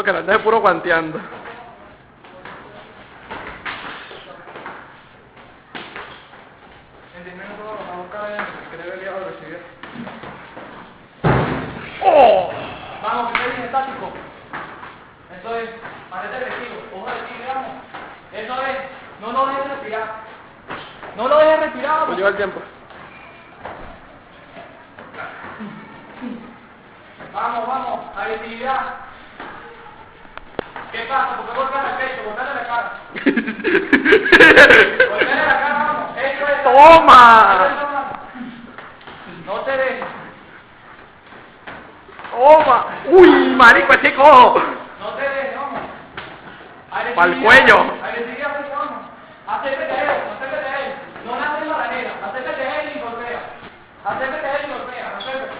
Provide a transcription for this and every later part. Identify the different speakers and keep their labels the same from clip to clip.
Speaker 1: que la andas puro guanteando. ¡Oh!
Speaker 2: Vamos, que eres estático. Eso es, manete agresivo, ojo de tigre, vamos. Eso es, no lo dejes respirar. No lo dejes respirar, vamos.
Speaker 1: Pues lleva el tiempo.
Speaker 2: Vamos, vamos, agresividad. ¿Qué pasa? ¿Por qué golpeas el pecho? Golpeale la cara. Golpeale la cara, vamos. Eso es.
Speaker 1: ¡Toma!
Speaker 2: No te dejes.
Speaker 1: ¡Toma! ¡Uy, marico, ese cojo!
Speaker 2: No te dejes, vamos.
Speaker 1: Pa'l cuello.
Speaker 2: Agresividad, vamos. Acércate a él, acércate a él. No naces en la ranera. Acércate a él y golpea. Acércate a él y golpea, acércate.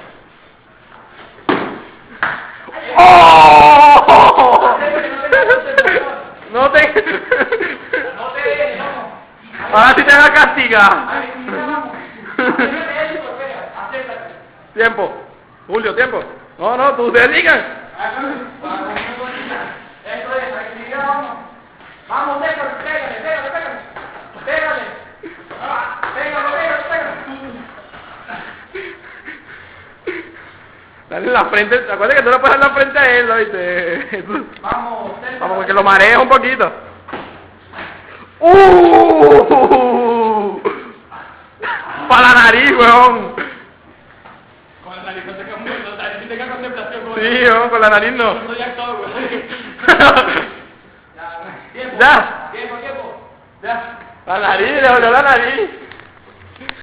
Speaker 1: ¡Oh! No te...
Speaker 2: No te dejes, vamos.
Speaker 1: Ahora sí te va a castigar.
Speaker 2: Agresividad, vamos. Acércate a él y golpea. Acércate.
Speaker 1: Tiempo. Julio, tiempo. No, no, tú te digas.
Speaker 2: Esto es, agresividad, vamos. Vamos, pégale, pégale, pégale, pégale. Pégale. Pégale, pégale, pégale.
Speaker 1: Dale en la frente. Acuérdate que tú le puedes dar la frente a él, ¿oíste?
Speaker 2: Vamos,
Speaker 1: Vamos, porque lo marees un poquito. ¡Para la nariz, weón!
Speaker 2: Con la nariz no te tenga contemplación.
Speaker 1: Sí, weón, con la nariz no.
Speaker 2: No soy actor, güey. Tiempo.
Speaker 1: Ya.
Speaker 2: Tiempo, tiempo. Ya.
Speaker 1: La nariz, le dolió la nariz.